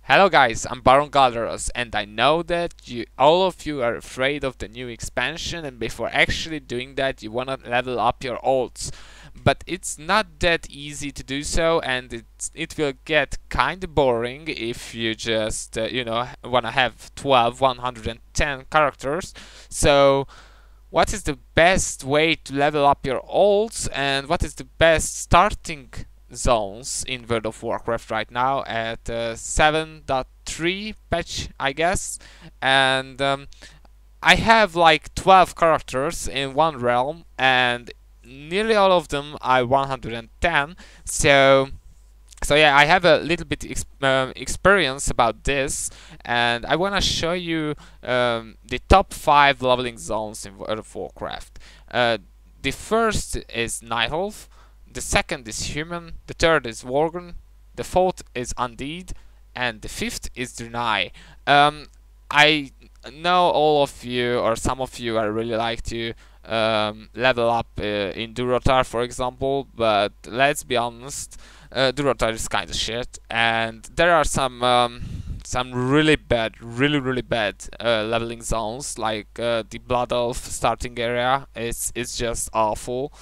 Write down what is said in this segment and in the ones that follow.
Hello guys, I'm Baron Galderos, and I know that all of you are afraid of the new expansion, and before actually doing that you wanna level up your alts. But it's not that easy to do so, and it will get kinda boring if you just, wanna have 12 110 characters. So what is the best way to level up your alts, and what is the best starting zones in World of Warcraft right now at 7.3 patch, I guess? And I have like 12 characters in one realm, and nearly all of them are 110. So yeah, I have a little bit experience about this, and I want to show you the top 5 leveling zones in World of Warcraft. The first is Night Elf, the second is Human, the third is Worgen, the fourth is Undead, and the fifth is Draenei. I know all of you, or some of you, are really like to level up in Durotar, for example, but let's be honest, Durotar is kind of shit, and there are some really bad, really bad leveling zones, like the Blood Elf starting area. It's just awful,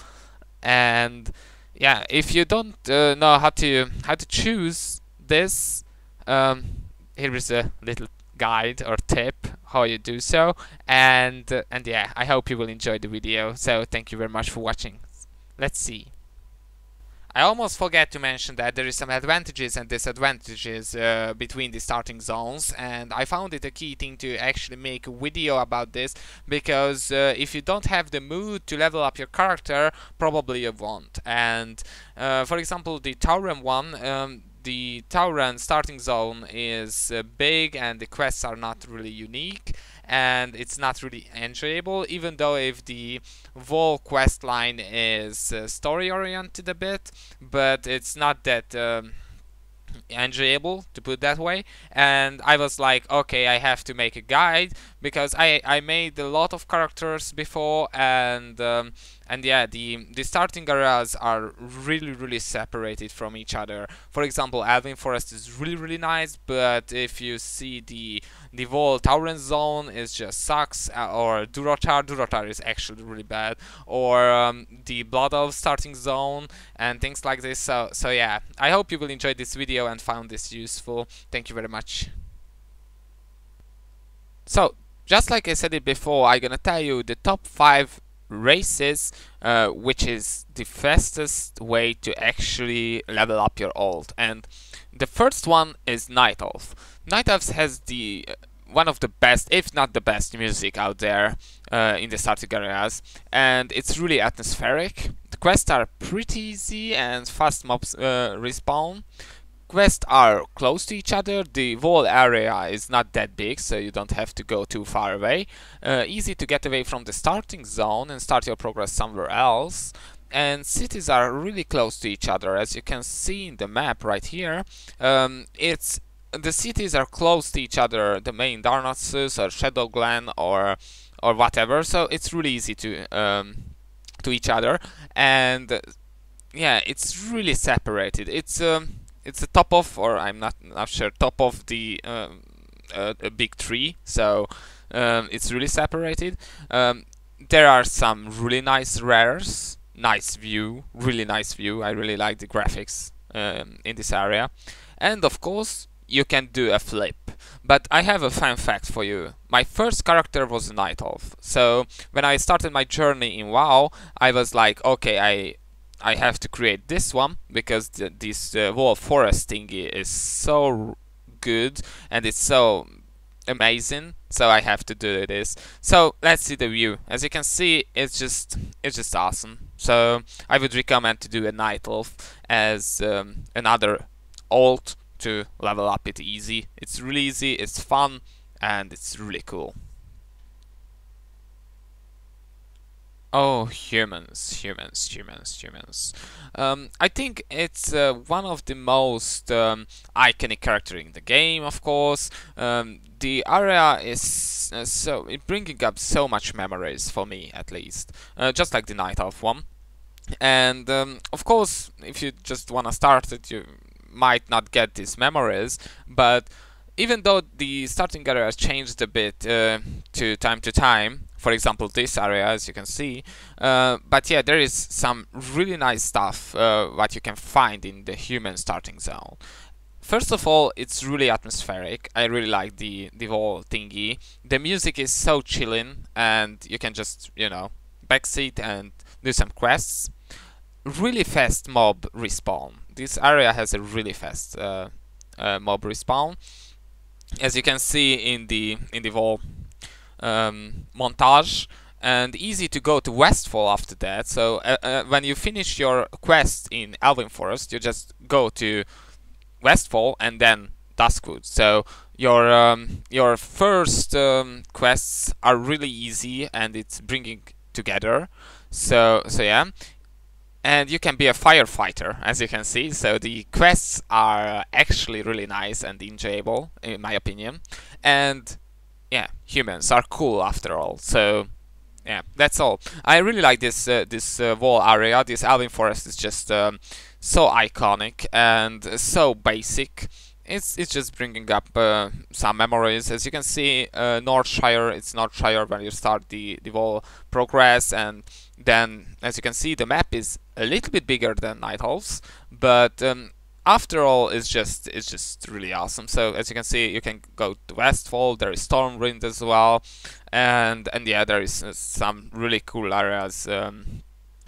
and yeah, if you don't know how to choose this, here is a little guide or tip how you do so, and yeah, I hope you will enjoy the video. So thank you very much for watching. Let's see. I almost forget to mention that there is some advantages and disadvantages between the starting zones, and I found it a key thing to actually make a video about this, because if you don't have the mood to level up your character, probably you won't. And for example, the Tauren one, the Tauren starting zone is big, and the quests are not really unique, and it's not really enjoyable, even though if the whole quest line is story oriented a bit, but it's not that enjoyable, to put it that way. And I was like, okay, I have to make a guide, because I made a lot of characters before, and yeah, the starting areas are really separated from each other. For example, Elwyn Forest is really nice, but if you see the whole Tauren zone, it just sucks. Or Durotar is actually really bad, or the Blood Elf starting zone, and things like this. So yeah, I hope you will enjoy this video and found this useful. Thank you very much. So, just like I said it before, I'm gonna tell you the top 5 races, which is the fastest way to actually level up your alt. And the first one is Night Elf. Night Elf has the one of the best, if not the best, music out there in the starting areas, and it's really atmospheric. The quests are pretty easy, and fast mobs respawn. Quests are close to each other. The whole area is not that big, so you don't have to go too far away. Easy to get away from the starting zone and start your progress somewhere else. And cities are really close to each other, as you can see in the map right here. The cities are close to each other, the main Darnassus or Shadowglen or whatever. So it's really easy to each other, and yeah, it's really separated. It's the top of, or I'm not sure, top of the a big tree, so it's really separated. There are some really nice rares, nice view, really nice view. I really like the graphics in this area, and of course you can do a flip. But I have a fun fact for you. My first character was a Night Elf, so when I started my journey in WoW, I was like, okay, I have to create this one, because this whole forest thingy is so good and it's so amazing, so I have to do this. So let's see the view. As you can see, it's just awesome. So I would recommend to do a Night Elf as another alt to level up it easy. It's really easy, it's fun, and it's really cool. Oh, humans. I think it's one of the most iconic character in the game, of course. The area is it bringing up so much memories for me, at least. Just like the Night Elf one. And of course, if you just wanna start it, you might not get these memories, but even though the starting area has changed a bit to time, for example this area as you can see, but yeah, there is some really nice stuff what you can find in the human starting zone. First of all, it's really atmospheric. I really like the whole thingy. The music is so chilling, and you can just, you know, backseat and do some quests. Really fast mob respawn. This area has a really fast mob respawn, as you can see in the whole montage. And easy to go to Westfall after that. So when you finish your quest in Elwyn Forest, you just go to Westfall and then Duskwood. So your first quests are really easy, and it's bringing together. So yeah, and you can be a firefighter, as you can see. So the quests are actually really nice and enjoyable, in my opinion. And yeah, humans are cool after all. So yeah, that's all. I really like this whole area. This Elwyn Forest is just so iconic and so basic. It's just bringing up some memories. As you can see, Northshire, it's Northshire when you start the whole progress, and then as you can see, the map is a little bit bigger than Nighthalls, but after all, it's just really awesome. So as you can see, you can go to Westfall. There is Stormwind as well, and yeah, there is some really cool areas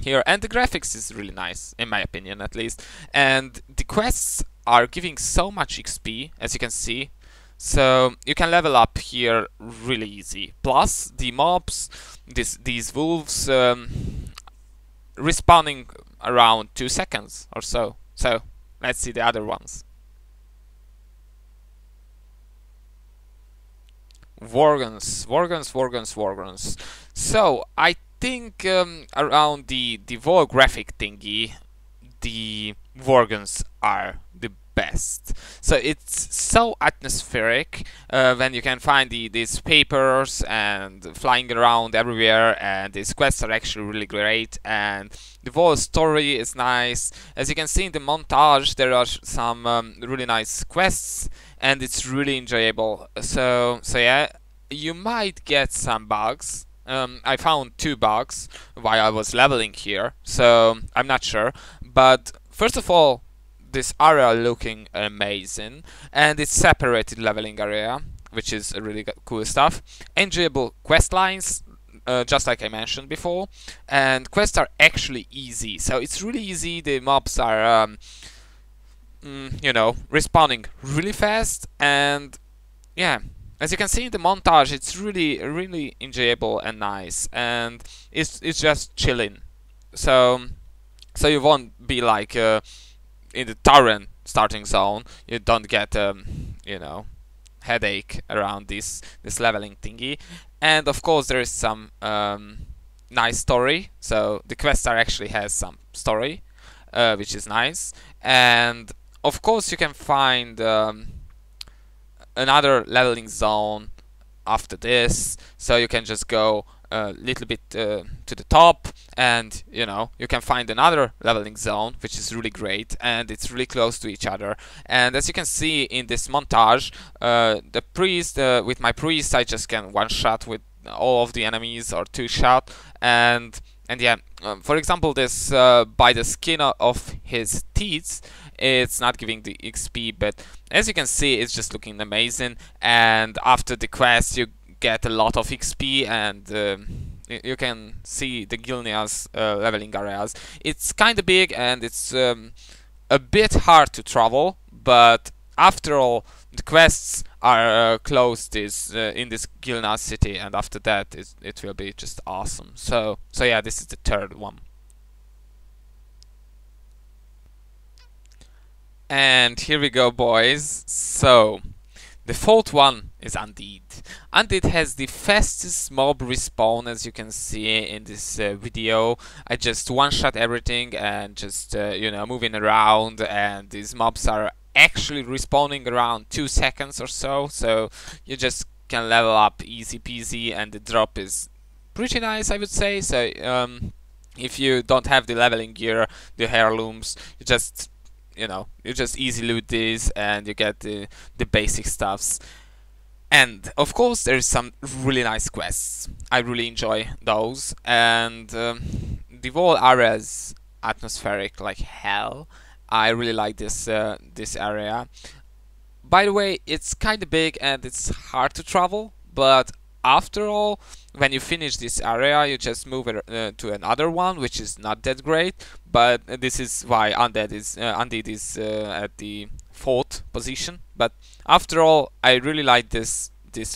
here, and the graphics is really nice, in my opinion at least. And the quests are giving so much XP, as you can see. So you can level up here really easy. Plus the mobs, these wolves, respawning around 2 seconds or so. So let's see the other ones. Worgens. So I think around the whole graphic thingy, the Worgens are the best. So it's so atmospheric when you can find these papers and flying around everywhere, and these quests are actually really great, and the whole story is nice. As you can see in the montage, there are some really nice quests, and it's really enjoyable. So yeah, you might get some bugs. I found 2 bugs while I was leveling here, so I'm not sure. But first of all, this area looking amazing, and it's separated leveling area, which is really cool stuff. Enjoyable quest lines, just like I mentioned before, and quests are actually easy. So it's really easy. The mobs are, you know, respawning really fast, and yeah. As you can see in the montage, it's really enjoyable and nice, and it's just chilling. So you won't be like in the Tauren starting zone. You don't get you know, headache around this leveling thingy. And of course there is some nice story. So the queststar actually has some story, which is nice. And of course you can find another leveling zone after this, so you can just go a little bit to the top, and you know, you can find another leveling zone, which is really great, and it's really close to each other. And as you can see in this montage, the priest, with my priest, I just can one shot with all of the enemies, or 2 shot, and yeah, for example, this by the skin of his teeth, it's not giving the XP, but as you can see, it's just looking amazing. And after the quest, you get a lot of XP, and you can see the Gilneas leveling areas. It's kind of big, and it's a bit hard to travel, but after all, the quests are closed in this Gilneas city, and after that, it will be just awesome. So yeah, this is the 3rd one. And here we go, boys. So the 4th one is Undead. Undead has the fastest mob respawn, as you can see in this video. I just one-shot everything and just you know, moving around, and these mobs are actually respawning around 2 seconds or so. So you just can level up easy peasy, and the drop is pretty nice, I would say. So if you don't have the leveling gear, the heirlooms, you just you know, you just easy loot these and you get the basic stuffs. And of course there is some really nice quests. I really enjoy those, and the whole area is atmospheric like hell. I really like this area. By the way, it's kind of big and it's hard to travel, but after all, when you finish this area, you just move to another one, which is not that great. But this is why Undead is at the 4th position. But after all, I really like this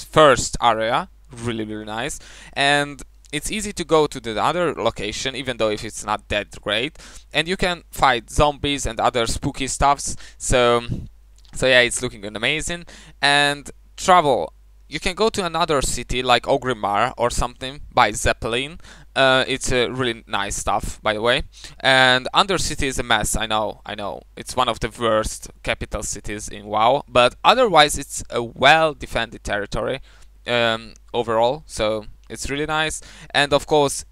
first area, really nice, and it's easy to go to the other location, even though if it's not that great, and you can fight zombies and other spooky stuffs. So yeah, it's looking amazing. And travel, you can go to another city like Ogrimmar or something by Zeppelin. It's really nice stuff, by the way. And Undercity is a mess, I know. It's one of the worst capital cities in WoW, but otherwise it's a well-defended territory overall, so it's really nice. And of course,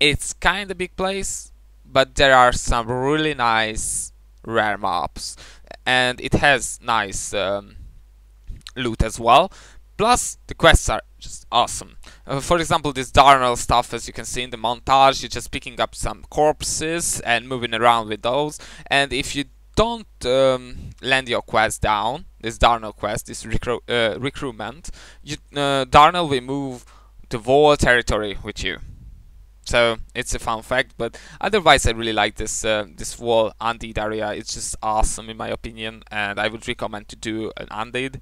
it's kind of big place, but there are some really nice rare mobs, and it has nice loot as well. Plus, the quests are just awesome. For example, this Darnell stuff, as you can see in the montage, you're just picking up some corpses and moving around with those. And if you don't land your quest down, this Darnell quest, this recruitment, Darnell will move the whole territory with you. So it's a fun fact, but otherwise I really like this this whole Undead area. It's just awesome in my opinion, and I would recommend to do an Undead.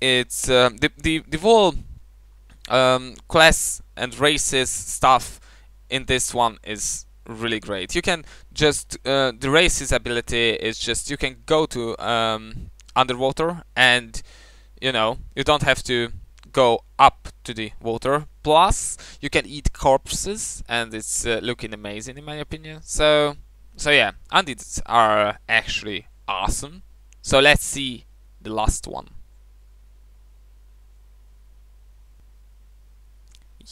It's the whole class and races stuff in this one is really great. You can just the races ability is just you can go to underwater, and you know, you don't have to go up to the water. Plus, you can eat corpses, and it's looking amazing in my opinion. So yeah, Undeads are actually awesome. So let's see the last one.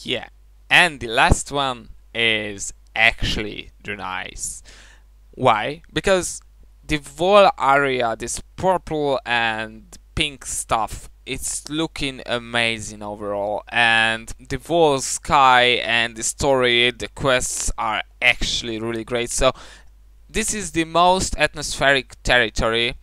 Yeah, and the last one is actually Draenei. Why? Because the whole area, this purple and pink stuff, it's looking amazing overall, and the whole sky and the story, the quests are actually really great. So this is the most atmospheric territory,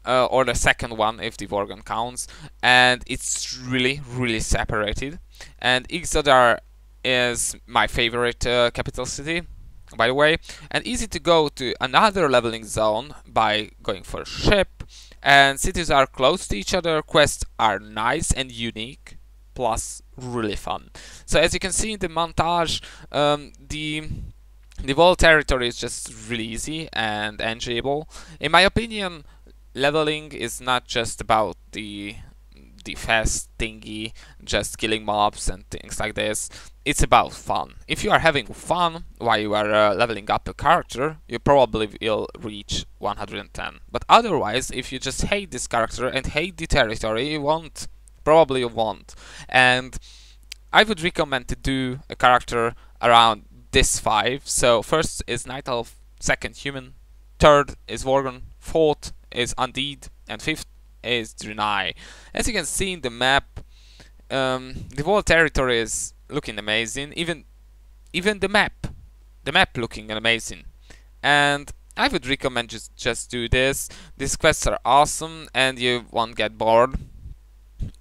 or the second one if the Worgen counts, and it's really separated. And Ixodar is my favorite capital city, by the way, and easy to go to another leveling zone by going for a ship. And cities are close to each other, quests are nice and unique, plus really fun. So as you can see in the montage, the whole territory is just really easy and enjoyable. In my opinion, leveling is not just about the fast thingy, just killing mobs and things like this. It's about fun. If you are having fun while you are leveling up a character, you probably will reach 110. But otherwise, if you just hate this character and hate the territory, you won't. Probably you won't. And I would recommend to do a character around this 5. So first is Night Elf, second Human, third is Worgen, fourth is Undead, and fifth is Draenei. As you can see in the map, the whole territory is looking amazing. Even the map looking amazing. And I would recommend just do this. These quests are awesome, and you won't get bored.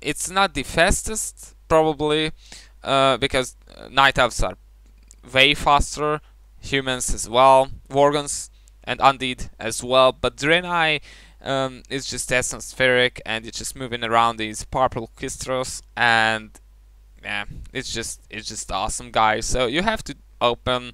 It's not the fastest, probably, because Night Elves are way faster, humans as well, Worgens and Undead as well, but Draenei is just atmospheric, and you're just moving around these purple crystals, and yeah, it's just awesome, guys. So you have to open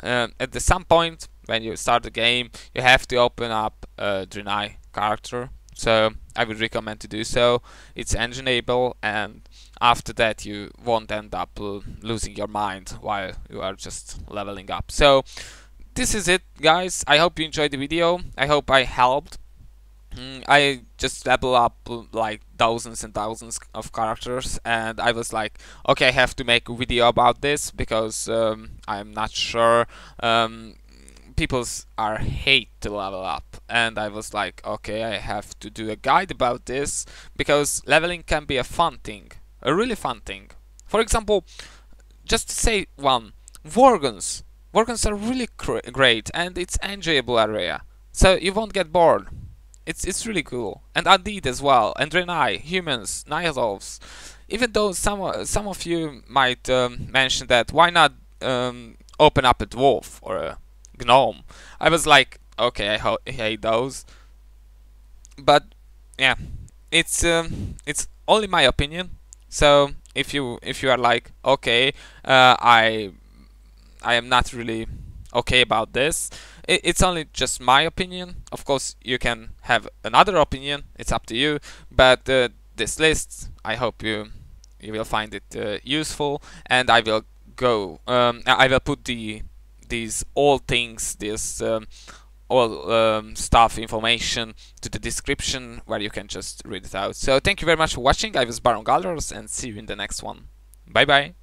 at some point when you start the game, you have to open up a Draenei character. So I would recommend to do so. It's engineable, and after that you won't end up losing your mind while you are just leveling up. So this is it, guys. I hope you enjoyed the video. I hope I helped. I just level up like thousands and thousands of characters, and I was like, okay, I have to make a video about this because I'm not sure people's are hate to level up, and I was like, okay, I have to do a guide about this, because leveling can be a fun thing, a really fun thing. For example, just to say one, Worgens. Worgens are really great, and it's enjoyable area, so you won't get bored. It's really cool. And Undead as well, and Draenei, humans, Night Elves. Even though some of you might mention that, why not open up a dwarf or a gnome? I was like, okay, I hate those, but yeah, it's only my opinion. So if you are like, okay, I am not really okay about this, it's only just my opinion. Of course, you can have another opinion. It's up to you. But this list, I hope you will find it useful, and I will go. I will put these all things, this all stuff, information to the description, where you can just read it out. So thank you very much for watching. I was Baron Galros, and see you in the next one. Bye bye.